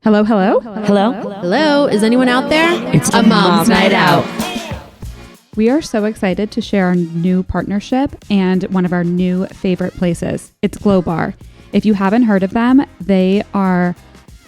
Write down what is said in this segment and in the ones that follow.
Hello. Hello. Is anyone out there? It's a mom's night out. We are so excited to share our new partnership and one of our new favorite places. It's Glow Bar. If you haven't heard of them, they are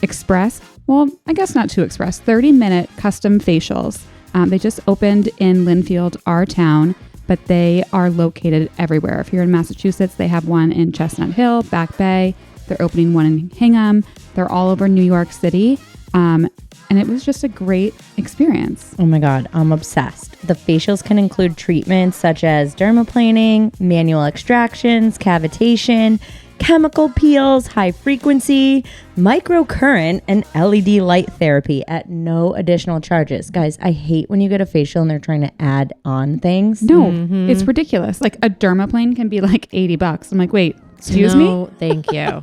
express, well, I guess not too express, 30-minute custom facials. They just opened in Linfield, our town, but they are located everywhere. If you're in Massachusetts, they have one in Chestnut Hill, Back Bay. They're opening one in Hingham. They're all over New York City. And it was just a great experience. Oh my God, I'm obsessed. The facials can include treatments such as dermaplaning, manual extractions, cavitation, chemical peels, high frequency, microcurrent, and LED light therapy at no additional charges. Guys, I hate when you get a facial and they're trying to add on things. No, It's ridiculous. Like a dermaplane can be like $80. I'm like, wait, excuse me? No, thank you.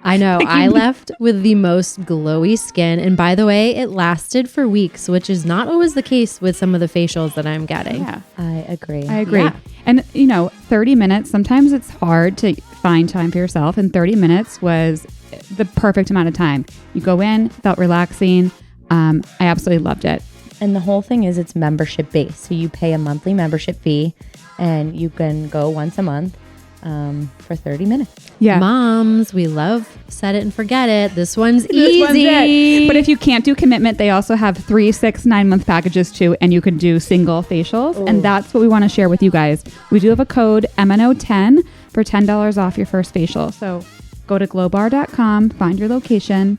I know. I left with the most glowy skin. And by the way, it lasted for weeks, which is not always the case with some of the facials that I'm getting. Yeah, I agree. Yeah. And, 30 minutes, sometimes it's hard to find time for yourself. And 30 minutes was the perfect amount of time. You go in, felt relaxing. I absolutely loved it. And the whole thing is it's membership based. So you pay a monthly membership fee and you can go once a month for 30 minutes. Yeah. Moms, we love set it and forget it. This one's easy. It. But if you can't do commitment, they also have 3, 6, 9-month packages too, and you can do single facials. Ooh. And that's what we want to share with you guys. We do have a code MNO10 for $10 off your first facial. So go to glowbar.com, find your location,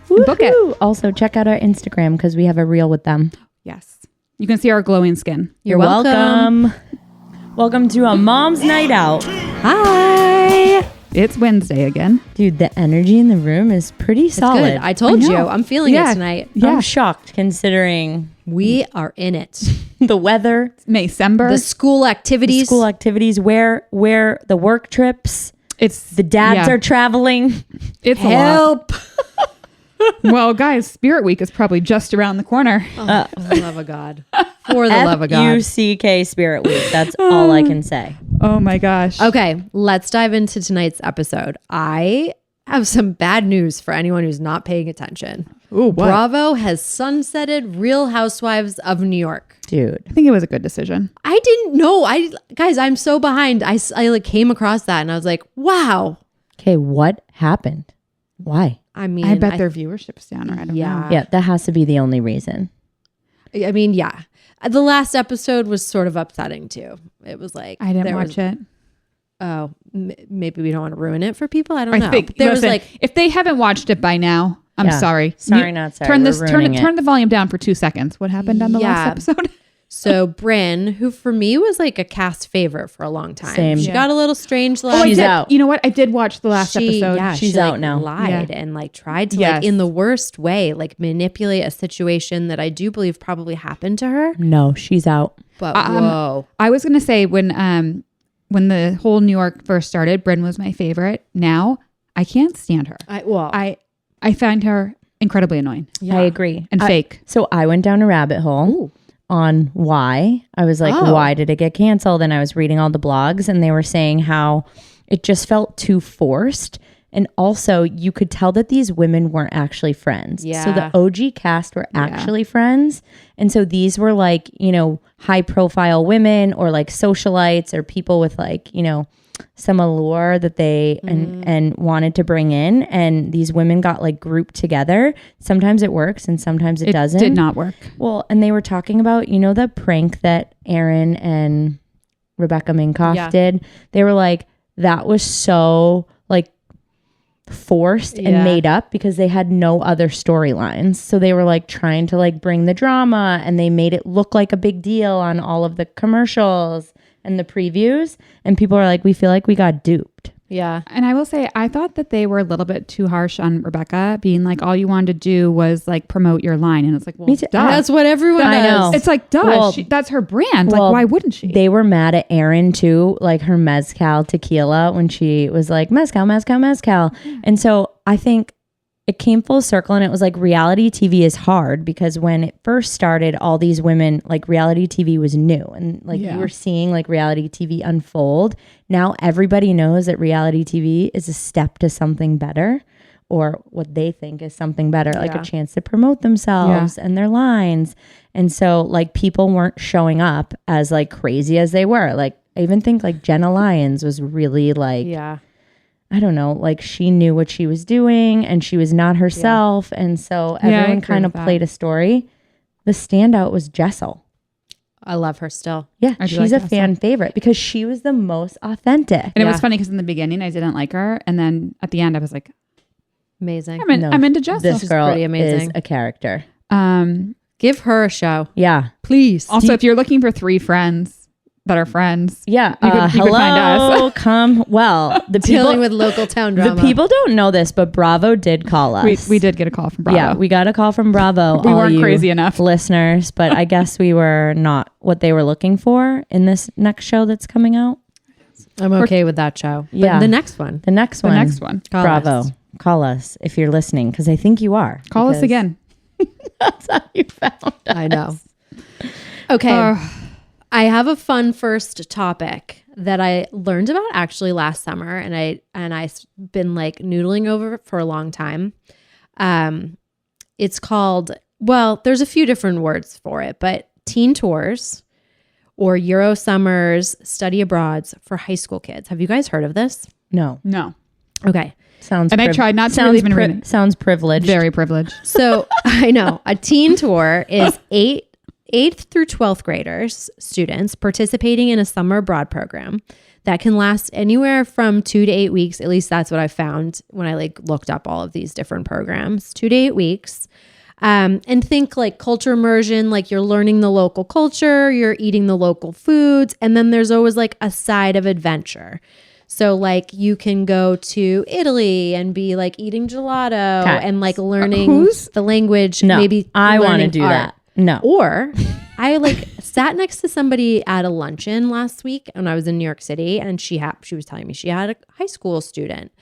and book it. Also, check out our Instagram because we have a reel with them. Yes. You can see our glowing skin. You're welcome. Welcome to a mom's night out. Hi. It's Wednesday again. Dude, the energy in the room is pretty solid. Good. I told you. I'm feeling it tonight. Yeah. I'm shocked considering we are in it. The weather. Maysember. The school activities. Where the work trips. It's the dads are traveling. It's help. Well, guys, Spirit Week is probably just around the corner. For the love of God. For the love of God. FUCK Spirit Week. That's all I can say. Oh my gosh. Okay, let's dive into tonight's episode. I have some bad news for anyone who's not paying attention. Ooh, what? Bravo has sunsetted Real Housewives of New York. Dude, I think it was a good decision. I didn't know. Guys, I'm so behind. I like came across that and I was like, wow. Okay, what happened? Why? I bet their viewership's down, or I don't know. Yeah, that has to be the only reason. I mean, yeah. The last episode was sort of upsetting too. It was like I didn't watch it. Oh, maybe we don't want to ruin it for people. I don't know. Listen, if they haven't watched it by now, I'm sorry. Sorry, not sorry. Turn the volume down for 2 seconds. What happened on the last episode? So Brynn, who for me was like a cast favorite for a long time. Same. She got a little strange. She's out. You know what? I did watch the last episode. Yeah, she's she, out now. Lied and like tried to like in the worst way, like manipulate a situation that I do believe probably happened to her. No, she's out. But whoa. I was gonna say when the whole New York first started, Brynn was my favorite. Now I can't stand her. I find her incredibly annoying. Yeah. I agree. And fake. So I went down a rabbit hole. On why. I was like, why did it get canceled? And I was reading all the blogs and they were saying how it just felt too forced. And also you could tell that these women weren't actually friends. Yeah. So the OG cast were actually friends. And so these were like, high profile women or like socialites or people with like, some allure that they and wanted to bring in, and these women got like grouped together. Sometimes it works and sometimes it doesn't. Did not work. Well, and they were talking about the prank that Aaron and Rebecca Minkoff did. They were like, that was so like forced and made up because they had no other storylines. So they were like trying to like bring the drama, and they made it look like a big deal on all of the commercials and the previews, and people are like, we feel like we got duped. Yeah. And I will say, I thought that they were a little bit too harsh on Rebecca, being like, all you wanted to do was like promote your line. And it's like, well, duh. That's what everyone does. I know. It's like, duh, Well, that's her brand. Like, why wouldn't she? They were mad at Erin too, like her mezcal tequila, when she was like, mezcal, mezcal, mezcal. And so I think it came full circle, and it was like reality TV is hard because when it first started, all these women, like reality TV was new, and like you were seeing like reality TV unfold. Now everybody knows that reality TV is a step to something better, or what they think is something better, like a chance to promote themselves and their lines. And so like people weren't showing up as like crazy as they were. Like I even think like Jenna Lyons was really like, I don't know, like she knew what she was doing and she was not herself. And so everyone kind of played a story. The standout was Jessel. I love her still. Yeah, she's a fan favorite because she was the most authentic. And it was funny because in the beginning I didn't like her. And then at the end I was like, amazing. I'm into Jessel. This girl pretty amazing. Is a character. Give her a show. Yeah. Please. Also, if you're looking for 3 friends that are friends. Yeah. You could find us. Come. Well, the people dealing with local town drama. The people don't know this, but Bravo did call us. We did get a call from Bravo. Yeah, we got a call from Bravo. We weren't crazy enough. Listeners, but I guess we were not what they were looking for in this next show that's coming out. I'm okay with that show. But yeah. The next one. Bravo. Call us if you're listening, because I think you are. Call us again. That's how you found us. I know. Okay. I have a fun first topic that I learned about actually last summer, and I've been like noodling over it for a long time. It's called, well, there's a few different words for it, but teen tours or Euro summers, study abroads for high school kids. Have you guys heard of this? No. Okay. Sounds. And I tried not to really even read it. Sounds privileged. Very privileged. So I know a teen tour is 8th through 12th graders, students participating in a summer abroad program that can last anywhere from 2 to 8 weeks. At least that's what I found when I like looked up all of these different programs, 2 to 8 weeks. And think like culture immersion, like you're learning the local culture, you're eating the local foods. And then there's always like a side of adventure. So like you can go to Italy and be like eating gelato and like learning the language. No, maybe I want to do art. that. No. Or I like sat next to somebody at a luncheon last week when I was in New York City, and she was telling me she had a high school student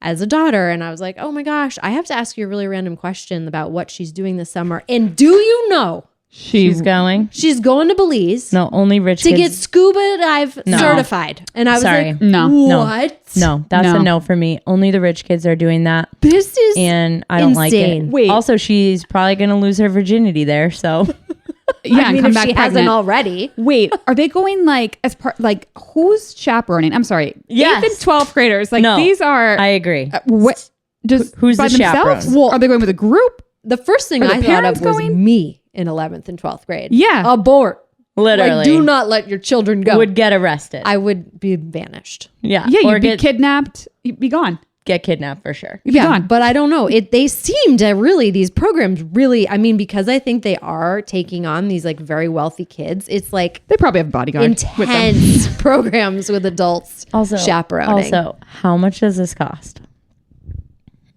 as a daughter. And I was like, oh my gosh, I have to ask you a really random question about what she's doing this summer. And do you know? She's going to Belize. No, only rich to kids. get scuba dive certified. And I was like, no, what? No, that's a no for me. Only the rich kids are doing that. This is and I don't like it. Wait. Also, she's probably going to lose her virginity there. So yeah, I mean, come if back she pregnant. hasn't already. Wait, are they going like as part like who's chaperoning? I'm sorry. Yes. 8th and 12th graders. Like these are. I agree. Who's the chaperone? Well, are they going with a group? The first thing I thought of was me in 11th and 12th grade. Yeah. Abort. Literally. Like, do not let your children go. Would get arrested. I would be vanished. Yeah. Yeah, you'd be kidnapped. You'd be gone. Get kidnapped for sure. You'd be gone. But I don't know. They seem to really, these programs really, I mean, because I think they are taking on these like very wealthy kids. It's like They probably have a bodyguard with them. intense programs with adults chaperoning. Also, how much does this cost?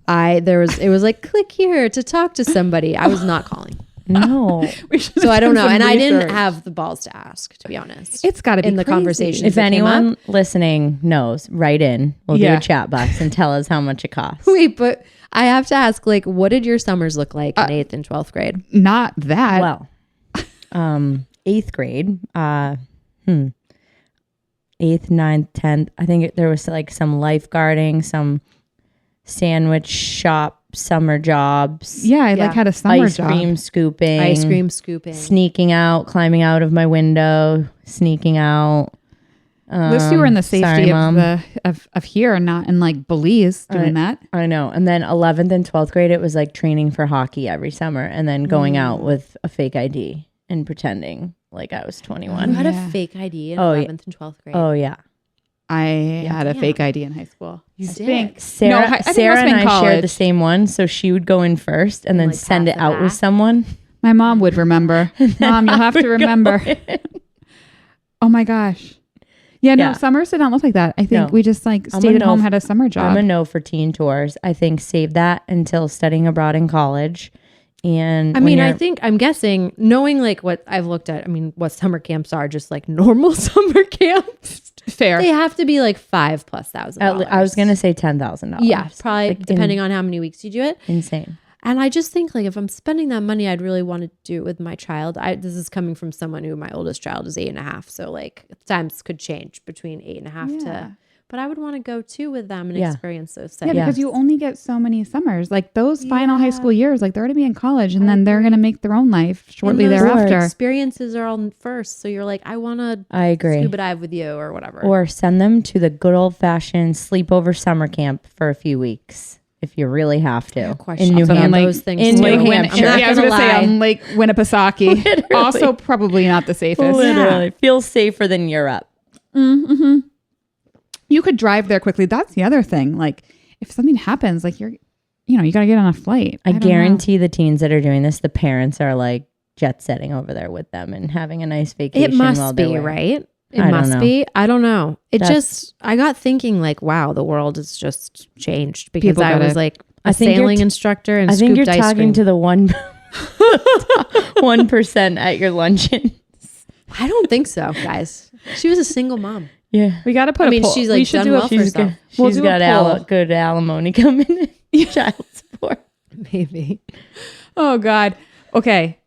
It was like, click here to talk to somebody. I was not calling. No. So I don't know. And I didn't have the balls to ask, to be honest. It's got to be in the crazy. conversation. If anyone listening knows, write in. We'll do a chat box and tell us how much it costs. Wait, but I have to ask, like, what did your summers look like in 8th and 12th grade? Not that. Well, 8th grade, 8th, 9th, 10th. I think there was like some lifeguarding, some sandwich shop summer jobs. Yeah, I like had a summer ice job. cream scooping. Sneaking out, climbing out of my window, sneaking out. At least you were in the safety of here and not in like Belize doing that. I know. And then 11th and 12th grade, it was like training for hockey every summer and then going out with a fake ID and pretending like I was 21. You had a fake ID in 11th and 12th grade. Oh, yeah. I had a fake ID in high school. You did? Sarah, I think Sarah and I college. shared the same one, so she would go in first and then like send it pass it out with back? someone. My mom would remember. Mom, you'll have to remember. Oh my gosh. Yeah, no, summers did not look like that. I think we just like stayed at home, had a summer job. I'm a no for teen tours. I think save that until studying abroad in college. And I mean, I'm guessing, knowing like what I've looked at, I mean, what summer camps are, just like normal summer camps. Fair. They have to be like $5,000+. I was going to say $10,000. Yeah, probably like depending on how many weeks you do it. Insane. And I just think like if I'm spending that money, I'd really want to do it with my child. This is coming from someone who my oldest child is 8.5. So like times could change between 8.5 to But I would want to go too with them and experience those things. Yeah, because you only get so many summers. Like those final high school years, like they're going to be in college and then they're going to make their own life shortly thereafter. Experiences are all first. So you're like, I want to scuba dive with you or whatever. Or send them to the good old fashioned sleepover summer camp for a few weeks. If you really have to. In New Hampshire. Those things in New Hampshire. I was going to say on Lake Winnipesaukee. Also probably not the safest. Literally. Feels safer than Europe. Mm-hmm. You could drive there quickly. That's the other thing. Like if something happens, like you got to get on a flight. I guarantee the teens that are doing this, the parents are like jet setting over there with them and having a nice vacation. It must be, right? It must be. I don't know. I got thinking like, wow, the world has just changed because I was like a sailing instructor and I think you're talking to the 1% at your luncheon. I don't think so, guys. She was a single mom. Yeah. We got to put a poll. She's like we should done do well for herself. She's got good alimony coming in. Child support. Maybe. Oh, God. Okay.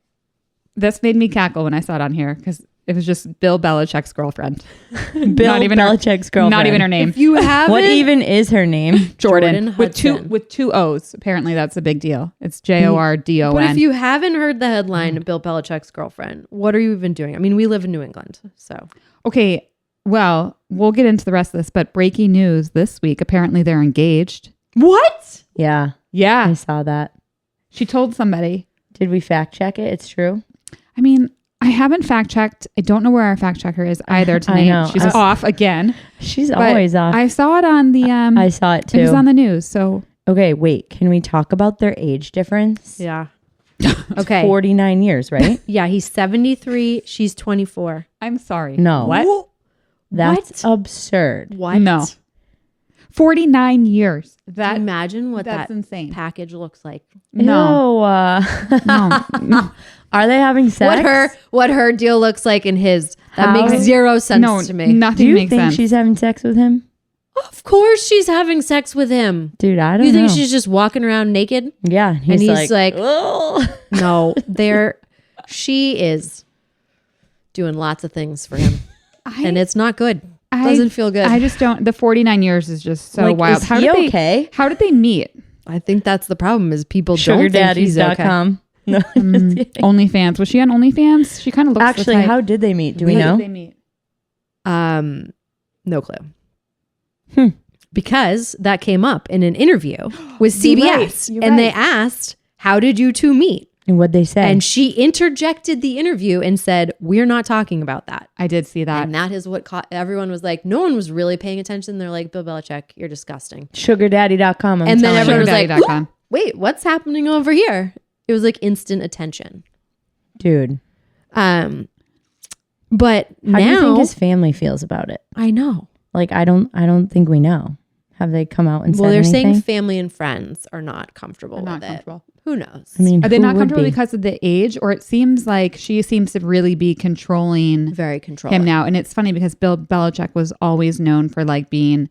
This made me cackle when I saw it on here because it was just Bill Belichick's girlfriend. Belichick's girlfriend. Not even her name. If you have what even is her name? Jordan Hudson. with two O's. Apparently that's a big deal. It's Jordon. But if you haven't heard the headline, Bill Belichick's girlfriend, what are you even doing? I mean, we live in New England, so. Okay, well, we'll get into the rest of this, but breaking news this week, apparently they're engaged. What? Yeah. Yeah. I saw that. She told somebody. Did we fact check it? It's true. I mean, I haven't fact checked. I don't know where our fact checker is either tonight. I know. She's off again. She's always off. I saw it on the I saw it too. It was on the news. So okay, wait. Can we talk about their age difference? Yeah. Okay. 49 years, right? Yeah, he's 73, she's 24. I'm sorry. No. What? That's absurd. What? No. 49 years. Imagine what that's that insane. Package looks like. No. No. Are they having sex? What her deal looks like in his. That makes zero sense to me. Nothing makes sense. Do you think she's having sex with him? Of course she's having sex with him. Dude, I don't know. You think she's just walking around naked? Yeah. And he's like no, she is doing lots of things for him. And it's not good. Doesn't feel good. I just don't. The 49 years is just so wild. Is he okay? How did they meet? I think that's the problem is people don't think he's okay. SugarDaddies.com. No, OnlyFans. Was she on OnlyFans? She kind of looks actually. How did they meet? Do we know? How did they meet? No clue. Because that came up in an interview with CBS, and they asked, "How did you two meet?" And what'd they say? And she interjected the interview and said, "We're not talking about that." I did see that. And that is what everyone was like, no one was really paying attention. They're like, Bill Belichick, you're disgusting. SugarDaddy.com. And then everyone was like, wait, what's happening over here? It was like instant attention. Dude. But how do you think his family feels about it? I know. Like, I don't think we know. Have they come out and said they're anything? saying family and friends are not comfortable with it. Who knows? I mean, are they not comfortable because of the age? Or it seems like she seems to really be very controlling him now. And it's funny because Bill Belichick was always known for like being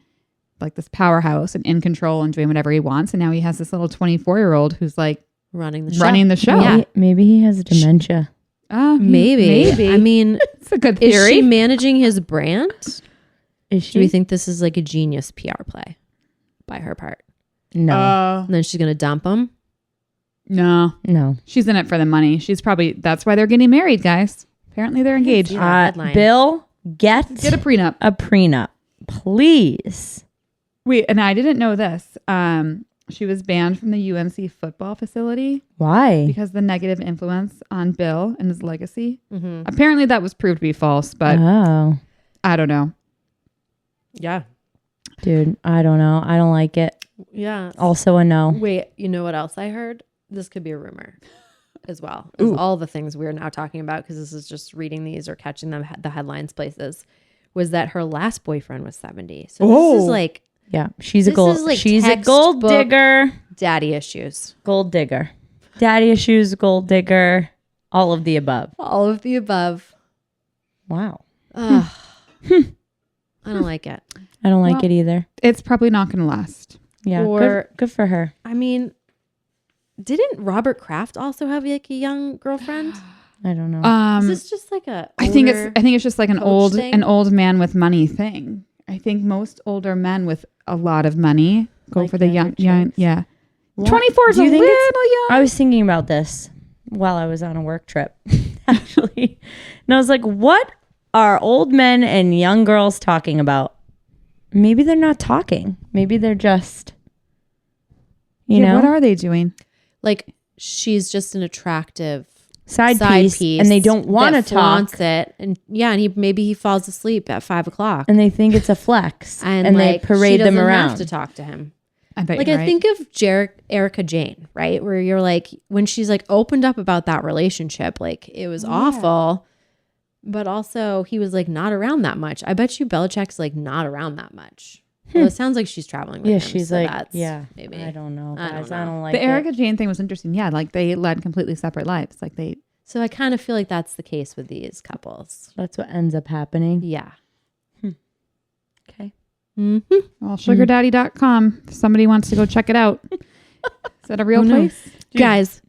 like this powerhouse and in control and doing whatever he wants. And now he has this little 24-year-old who's like running the show. Yeah. Maybe he has dementia. Maybe. I mean, it's a good theory. Is she managing his brand? Is she? Do we think this is like a genius PR play by her part? No. And then she's going to dump him? No. She's in it for the money. That's why they're getting married, guys. Apparently they're engaged. Bill, get a prenup. A prenup, please. Wait, and I didn't know this. She was banned from the UNC football facility. Why? Because the negative influence on Bill and his legacy. Mm-hmm. Apparently that was proved to be false, but I don't know. Yeah. Dude, I don't know. I don't like it. Yeah. Also a no. Wait, you know what else I heard? This could be a rumor as well. As all the things we're now talking about, because this is just reading these or catching them the headlines places, was that her last boyfriend was 70. So this is like, yeah, she's a gold digger. Daddy issues. Gold digger. Daddy issues, gold digger, all of the above. All of the above. Wow. I don't like it. I don't like it either. It's probably not going to last. Yeah, good for her. I mean, didn't Robert Kraft also have like a young girlfriend? I don't know. Is this just like a? I think it's just like an old man with money thing. I think most older men with a lot of money go Like for the young. Yeah. What? 24 is Do a you little think young. I was thinking about this while I was on a work trip, actually. And I was like, what are old men and young girls talking about? Maybe they're not talking. Maybe they're just, you know, what are they doing? Like she's just an attractive side piece, and they don't want to talk. Wants it, and maybe he falls asleep at 5:00, and they think it's a flex, and like, they parade them around. Have to talk to him. I bet Like you're I right. think of Erica Jane, right? Where you're like, when she's like opened up about that relationship, like it was awful, but also he was like not around that much. I bet you Belichick's like not around that much. Well, it sounds like she's traveling with him. She's so like, that's maybe. I don't know, I guys. don't I know. don't like the it. Erica Jane thing was interesting. Yeah, like they led completely separate lives. Like they. So I kind of feel like that's the case with these couples. That's what ends up happening. Yeah. Okay. Mm-hmm. Well, sugardaddy.com. If somebody wants to go check it out. Is that a real place? Guys,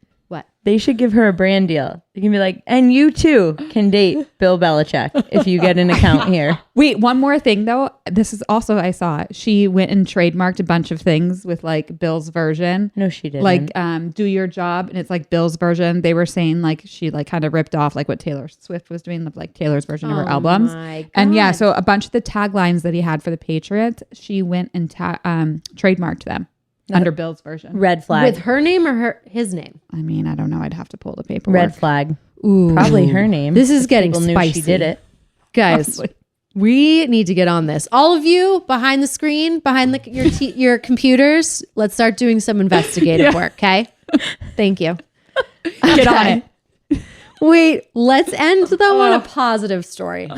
They should give her a brand deal. You can be like, and you too can date Bill Belichick if you get an account here. Wait, one more thing though. This is also, I saw it. She went and trademarked a bunch of things with like Bill's version. No, she didn't. Like do your job, and it's like Bill's version. They were saying like she like kind of ripped off like what Taylor Swift was doing, like Taylor's version of her albums. My And yeah, God. so a bunch of the taglines that he had for the Patriots, she went and trademarked them under Bill's version. red flag. with her name or his name? I mean, I don't know. I'd have to pull the paperwork. Red flag. Ooh. Probably her name. This is getting People spicy. knew she did it. Guys, we need to get on this. All of you behind the screen, behind your computers, let's start doing some investigative work, okay? Thank you. Get on it. Wait, let's end though on a positive story.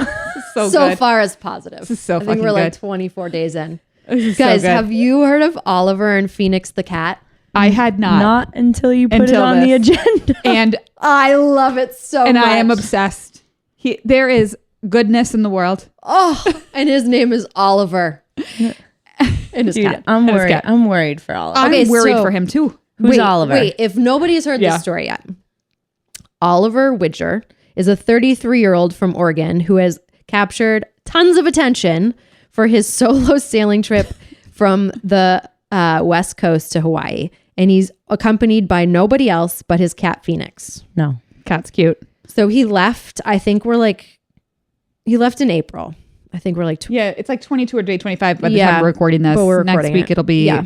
So So good. far as positive. This is so I think fucking we're like good. 24 days in. This is so Guys, good. have you heard of Oliver and Phoenix the cat? I had not. Not until you put it Until on the this. agenda. And I love it so much. I am obsessed. There is goodness in the world. Oh, and his name is Oliver. And his Dude, cat. I'm His worried. cat. I'm worried for all of I'm Okay, worried so- for him too. Who's Oliver? Wait, if nobody's heard Yeah. this story yet. Oliver Widger is a 33-year-old from Oregon who has captured tons of attention for his solo sailing trip from the West Coast to Hawaii. And he's accompanied by nobody else but his cat, Phoenix. No. Cat's cute. So he left, he left in April. I think we're like, Yeah, it's like 22 or day 25 by the Yeah, time we're recording this. but we're Next recording week it. it'll be, Yeah.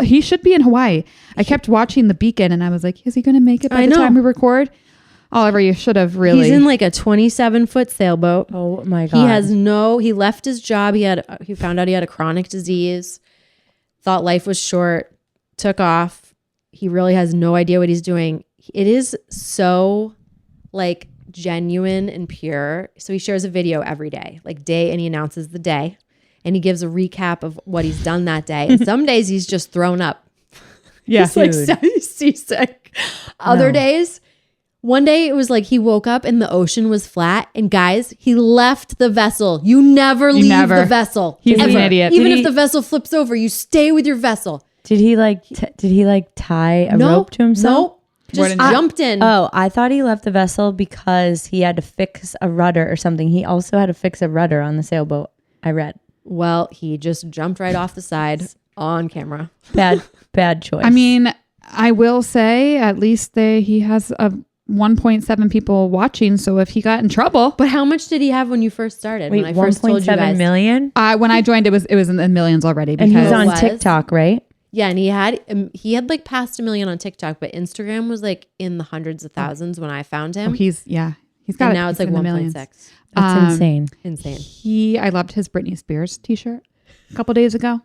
he should be in Hawaii. I kept watching The Beacon and I was like, is he going to make it by I the know. time we record? Oliver, you should have really. he's in like a 27-foot sailboat. Oh my God. He left his job. He found out he had a chronic disease, thought life was short, took off. He really has no idea what he's doing. It is so like genuine and pure. So he shares a video every day, and he announces the day and he gives a recap of what he's done that day. And some days he's just thrown up. yeah. He's like Dude. seasick. Other No. days, one day it was like he woke up and the ocean was flat. And guys, he left the vessel. You never leave never. the vessel. He's an ever. idiot. Even Did if the vessel flips over, you stay with your vessel. Did he tie a No, rope to himself? Nope. Just didn't you- jumped in. Oh, I thought he left the vessel because he had to fix a rudder or something. He also had to fix a rudder on the sailboat. I read. Well, he just jumped right off the side on camera. Bad choice. I mean, I will say at least he has a 1.7 people watching. So if he got in trouble, But how much did he have when you first started? wait, when I first told you 1.7 guys. million? when I joined, it was in the millions already. And Because he's on Was? TikTok, right? Yeah, and he had like past 1 million on TikTok, but Instagram was like in the hundreds of thousands when I found him. he's got and it. now it's He's like in the millions. 1.6. That's insane. Insane. I loved his Britney Spears t-shirt a couple days ago.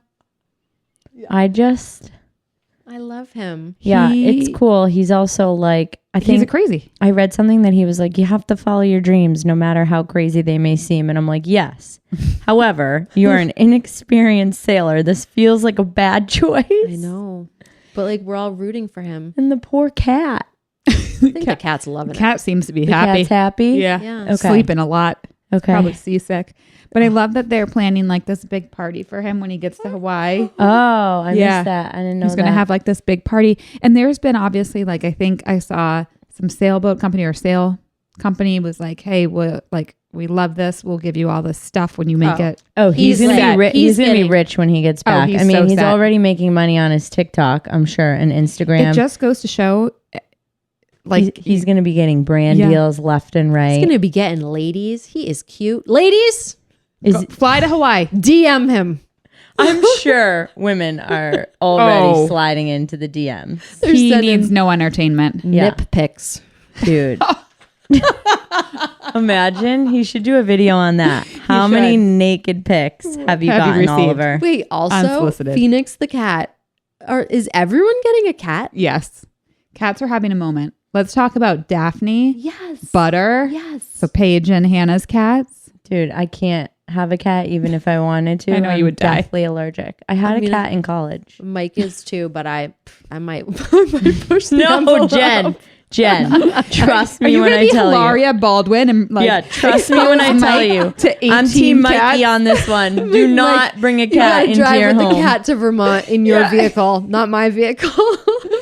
I love him. Yeah, He- it's cool. He's also like, I He's a think crazy. I read something that he was like, you have to follow your dreams no matter how crazy they may seem. And I'm like, yes. However, you're an inexperienced sailor. This feels like a bad choice. I know. But like we're all rooting for him. And the poor cat. I think the cat's loving Cat seems to be The happy. cat's happy? Yeah. Yeah. Okay. Sleeping a lot. Okay. Probably seasick. But I love that they're planning like this big party for him when he gets to Hawaii. Oh, I Yeah. missed that. I didn't know He's going to that. have like this big party. And there's been obviously like, I think I saw some sailboat company or sail company was like, hey, We love this. We'll give you all this stuff when you make it. Oh, he's gonna set. be rich. He's gonna be rich when he gets back. he's I mean, so he's set. already making money on his TikTok, I'm sure, and Instagram. It just goes to show, like, he's gonna be getting brand deals left and right. He's gonna be getting ladies. He is cute. Ladies, fly to Hawaii. DM him. I'm sure women are already sliding into the DMs. He needs no entertainment. Nip pics. Dude. Imagine he should do a video on that. How many naked pics have you gotten, Oliver? Wait, also Unsolicited. Phoenix the cat. Is everyone getting a cat? Yes. Cats are having a moment. Let's talk about Daphne. Yes. Butter. Yes. So Paige and Hannah's cats. Dude, I can't have a cat even if I wanted to. I know you would die. I'm deathly allergic. I had a cat in college. Mike is too, but I might push the No, envelope. Jen, trust me when I tell Hilaria Baldwin and like trust me when I tell you. I'm Team Mikey on this one. Do not bring a cat into drive your with home. the cat to Vermont in your vehicle, not my vehicle.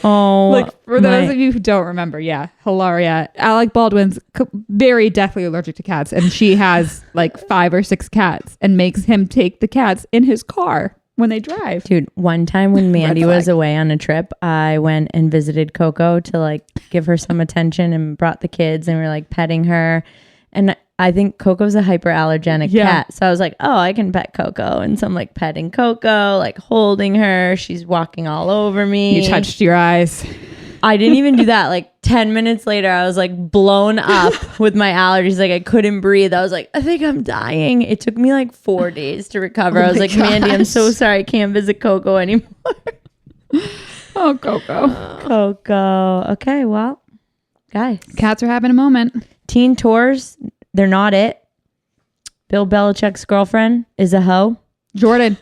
Oh, like for those of you who don't remember, Hilaria, Alec Baldwin's very deathly allergic to cats, and she has like 5 or 6 cats, and makes him take the cats in his car when they drive. Dude, one time when Mandy was away on a trip, I went and visited Coco to like give her some attention and brought the kids and we were like petting her. And I think Coco's a hyperallergenic cat. So I was like, oh, I can pet Coco. And so I'm like petting Coco, like holding her. She's walking all over me. You touched your eyes. I didn't even do that. Like 10 minutes later, I was like blown up with my allergies. Like I couldn't breathe. I was like, I think I'm dying. It took me like 4 days to recover. I was like, Mandy, I'm so sorry. I can't visit Coco anymore. Oh, Coco. Coco. Okay, well, guys. Cats are having a moment. Teen tours, they're not it. Bill Belichick's girlfriend is a hoe. Jordan.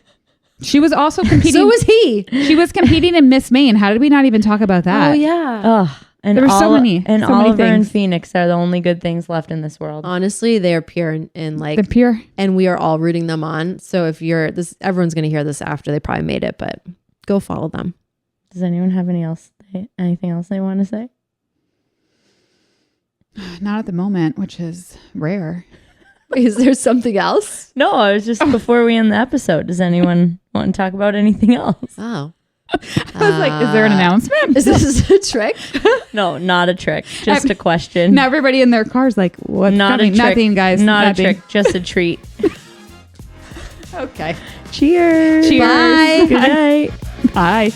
She was also competing. So was he. She was competing in Miss Maine. How did we not even talk about that? Oh yeah. Ugh. And there were so many. And so many Oliver and things. Phoenix are the only good things left in this world. Honestly, they are pure and like The pure. and we are all rooting them on. So if you're this, everyone's gonna hear this after they probably made it, but go follow them. Does anyone have anything else they want to say? Not at the moment, which is rare. Is there something else? No, I was just before we end the episode. Does anyone want to talk about anything else? Oh. I was like, is there an announcement? Is this a trick? No, not a trick. Just a question. Now everybody in their car's like, what's Not coming? a trick. Nothing, guys. Not Nothing. a trick. Just a treat. Okay. Cheers. Cheers. Bye. Good night. Bye.